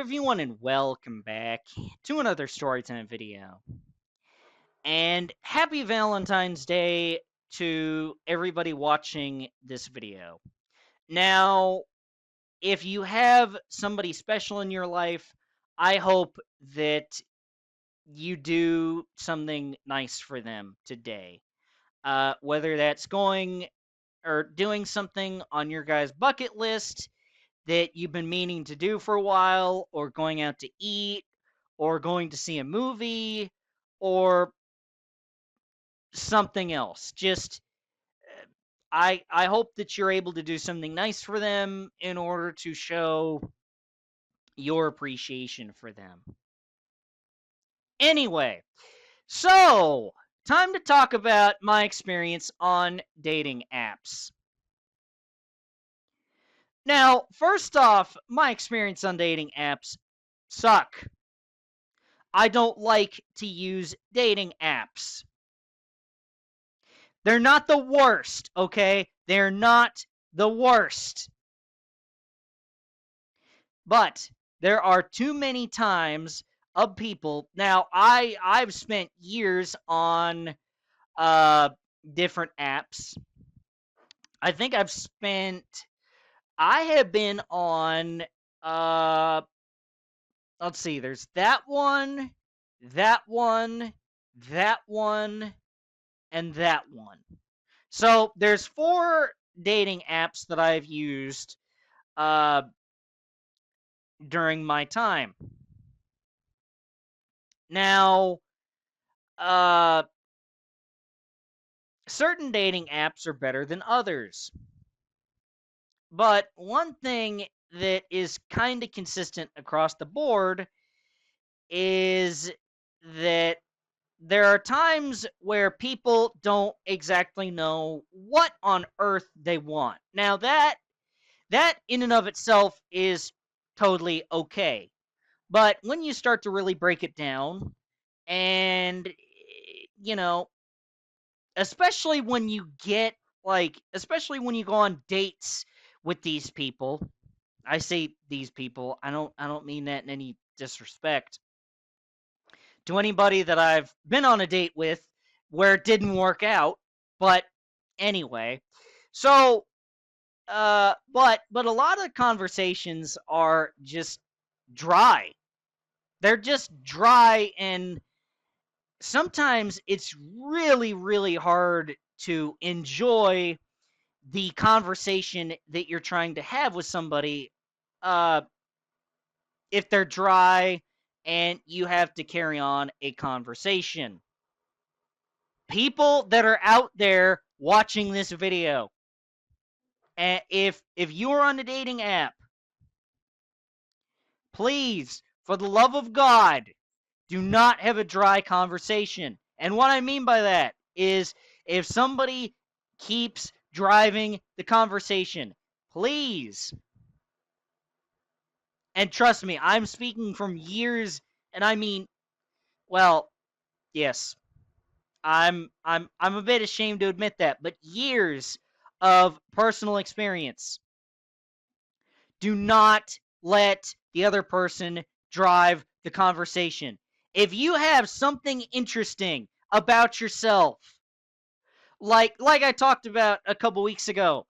everyone, and welcome back to another Storytime video. And happy Valentine's Day to everybody watching this video. Now, if you have somebody special in your life, I hope that you do something nice for them today. Whether that's going or doing something on your guys' bucket list that you've been meaning to do for a while, or going out to eat, or going to see a movie, or something else. Just I hope that you're able to do something nice for them in order to show your appreciation for them. Anyway, so time to talk about my experience on dating apps. Now, first off, my experience on dating apps suck. I don't like to use dating apps. They're not the worst, okay? They're not the worst. But there are too many times of people. Now, I've spent years on different apps. I think I have been on let's see, there's that one, that one, that one, and that one. So there's 4 dating apps that I've used uh, during my time. Now, uh, certain dating apps are better than others. But one thing that is kind of consistent across the board is that there are times where people don't exactly know what on earth they want. Now that in and of itself is totally okay. But when you start to really break it down, and you know, especially when you get especially when you go on dates with these people. I say these people. I don't mean that in any disrespect to anybody that I've been on a date with where it didn't work out. But anyway, so but a lot of conversations are just dry. They're just dry, and sometimes it's really, really hard to enjoy the conversation that you're trying to have with somebody uh, if they're dry and you have to carry on a conversation. People that are out there watching this video, and if you're on a dating app, please, for the love of God, do not have a dry conversation. And what I mean by that is if somebody keeps driving the conversation, please. And trust me, I'm speaking from years, and I mean, well, yes. I'm a bit ashamed to admit that, but years of personal experience. Do not let the other person drive the conversation. If you have something interesting about yourself, like I talked about a couple weeks ago,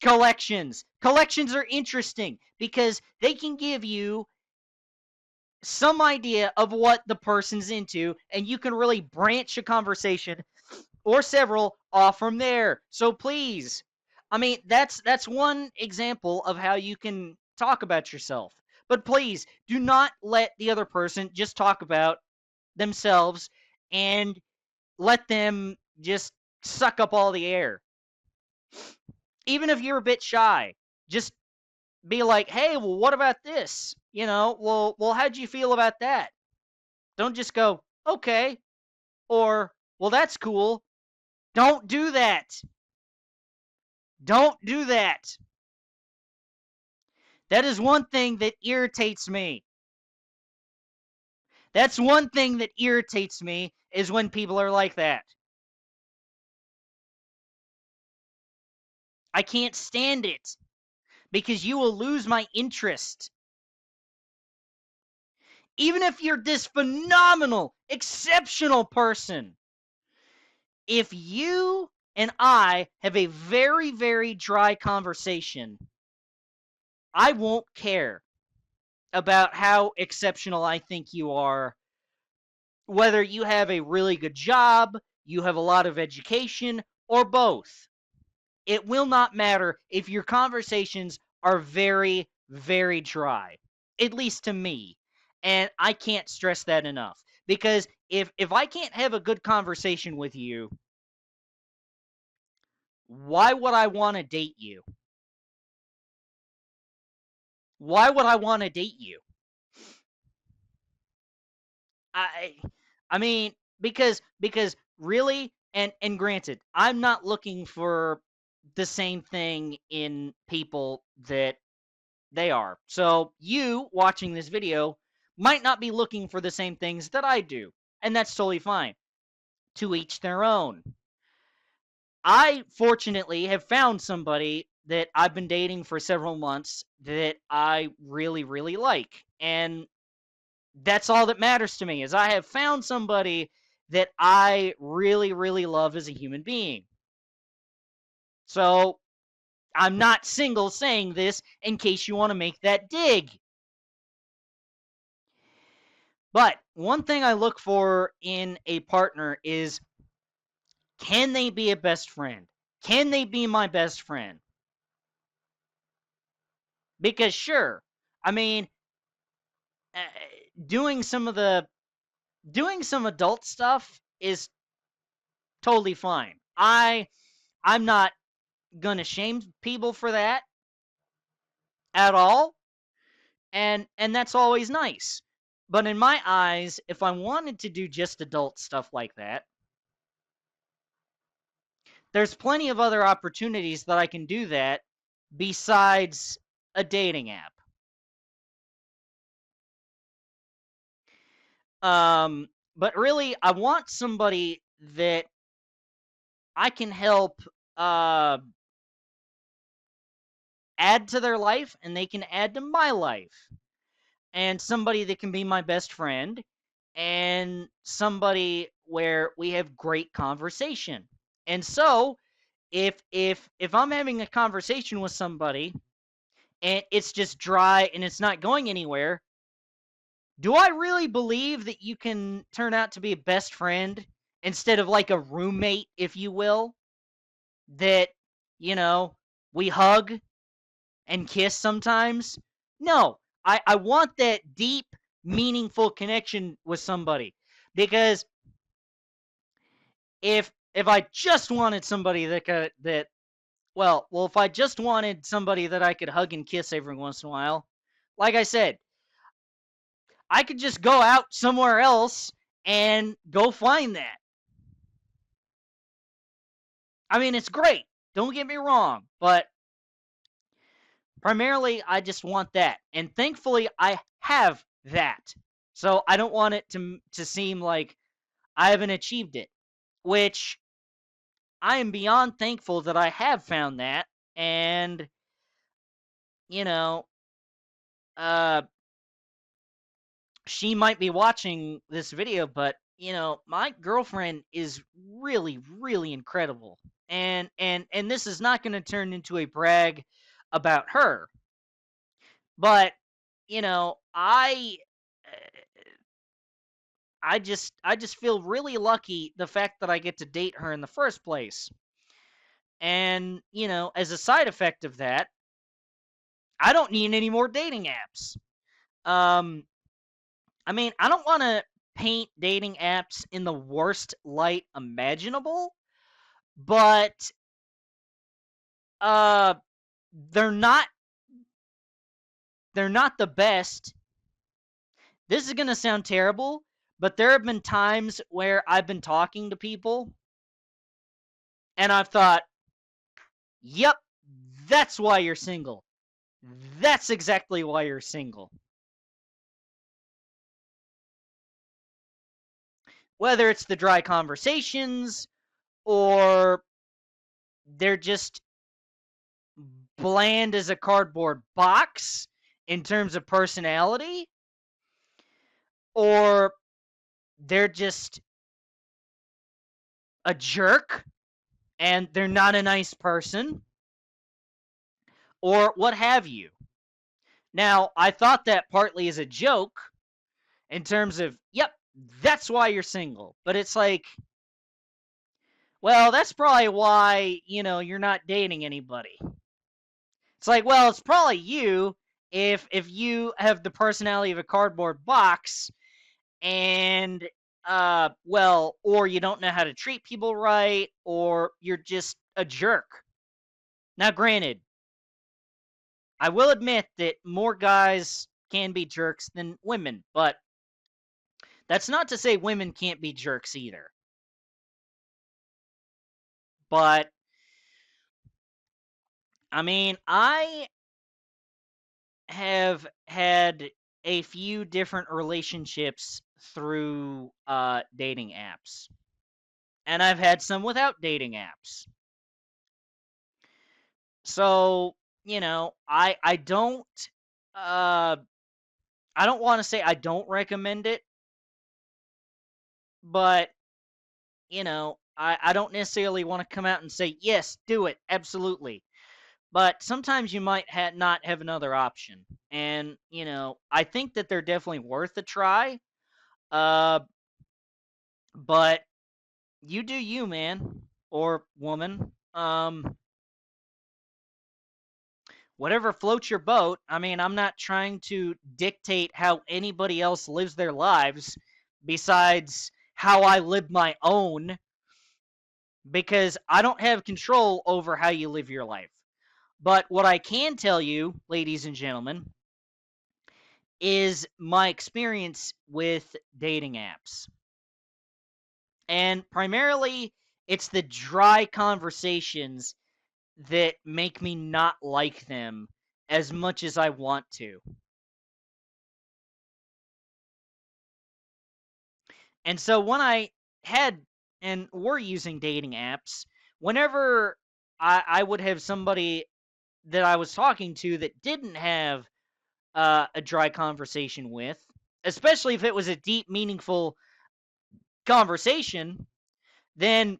collections. Collections are interesting because they can give you some idea of what the person's into, and you can really branch a conversation or several off from there. So please, I mean, that's one example of how you can talk about yourself. But please do not let the other person just talk about themselves and let them just suck up all the air. Even if you're a bit shy, just be like, "Hey, well, what about this? Well, how'd you feel about that?" Don't just go, "Okay," or "Well, that's cool." Don't do that. Don't do that. That is one thing that irritates me. That's one thing that irritates me is when people are like that. I can't stand it because you will lose my interest. even if you're this phenomenal, exceptional person, if you and I have a very, very dry conversation, I won't care about how exceptional I think you are, whether you have a really good job, you have a lot of education, or both. It will not matter if your conversations are very, very dry, at least to me. And I can't stress that enough. Because if I can't have a good conversation with you, why would I want to date you? Why would I want to date you? I I mean, because really, and granted, I'm not looking for the same thing in people that they are. So you watching this video might not be looking for the same things that I do, and that's totally fine. To each their own. I fortunately have found somebody that I've been dating for several months that I really, really like. And that's all that matters to me is I have found somebody that I really, really love as a human being. So I'm not single saying this in case you want to make that dig. But one thing I look for in a partner is, can they be a best friend? Can they be my best friend? Because sure, I mean, uh, doing some of the doing some adult stuff is totally fine. I'm not gonna shame people for that at all, and that's always nice. But in my eyes, if I wanted to do just adult stuff like that, there's plenty of other opportunities that I can do that besides a dating app. But really, I want somebody that I can help uh, add to their life and they can add to my life. And somebody that can be my best friend and somebody where we have great conversation. And so, if I'm having a conversation with somebody and it's just dry and it's not going anywhere, do I really believe that you can turn out to be a best friend instead of like a roommate, if you will, that, you know, we hug and kiss sometimes? No, I want that deep, meaningful connection with somebody. Because if I just wanted somebody that could that well, if I just wanted somebody that I could hug and kiss every once in a while, like I said, I could just go out somewhere else and go find that. I mean, it's great. Don't get me wrong, but primarily I just want that. And thankfully I have that. So I don't want it to seem like I haven't achieved it, which I am beyond thankful that I have found that. And you know, uh she might be watching this video, but my girlfriend is really, really incredible. And this is not going to turn into a brag about her, but I just feel really lucky the fact that I get to date her in the first place. And, as a side effect of that, I don't need any more dating apps. Um I mean, I don't want to paint dating apps in the worst light imaginable, but uh they're not they're not the best. This is going to sound terrible, but there have been times where I've been talking to people and I've thought, "Yep, that's why you're single. That's exactly why you're single." Whether it's the dry conversations or they're just bland as a cardboard box in terms of personality, or they're just a jerk and they're not a nice person, or what have you. Now, I thought that partly as a joke in terms of, yep, that's why you're single. But it's like, well, that's probably why, you're not dating anybody. It's like, well, it's probably you if you have the personality of a cardboard box and well, or you don't know how to treat people right, or you're just a jerk. Now, granted, I will admit that more guys can be jerks than women, but that's not to say women can't be jerks either. But I mean, I have had a few different relationships through dating apps, and I've had some without dating apps. So, uh I don't want to say I don't recommend it, but I don't necessarily want to come out and say yes, do it, absolutely. But sometimes you might not have another option, and I think that they're definitely worth a try. Uh, but you do you, man or woman. Whatever floats your boat. I mean, I'm not trying to dictate how anybody else lives their lives besides how I live my own, because I don't have control over how you live your life. But what I can tell you, ladies and gentlemen, is my experience with dating apps. And primarily, it's the dry conversations that make me not like them as much as I want to. And so when I had and were using dating apps, whenever I would have somebody that I was talking to that didn't have a dry conversation with, especially if it was a deep, meaningful conversation, then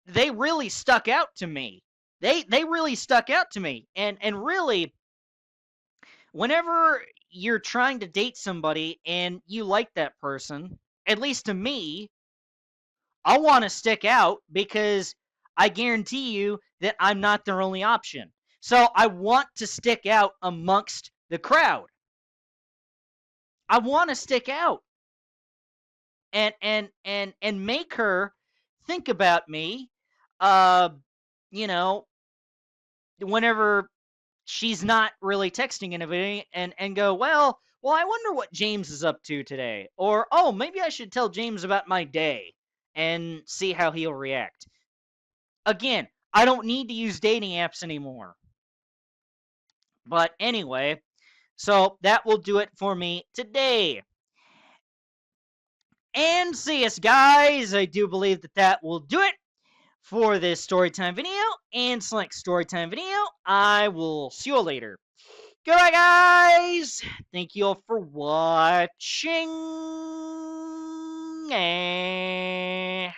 they really stuck out to me. They really stuck out to me, and really, whenever you're trying to date somebody and you like that person, at least to me, I want to stick out because I guarantee you that I'm not their only option. So I want to stick out amongst the crowd. I want to stick out and make her think about me. Uh, you know, whenever she's not really texting anybody, and go, well, I wonder what James is up to today, or oh, maybe I should tell James about my day and see how he'll react. Again, I don't need to use dating apps anymore. But anyway, so that will do it for me today. And see us, guys. I do believe that that will do it for this storytime video and select storytime video. I will see you all later. Goodbye, guys. Thank you all for watching. And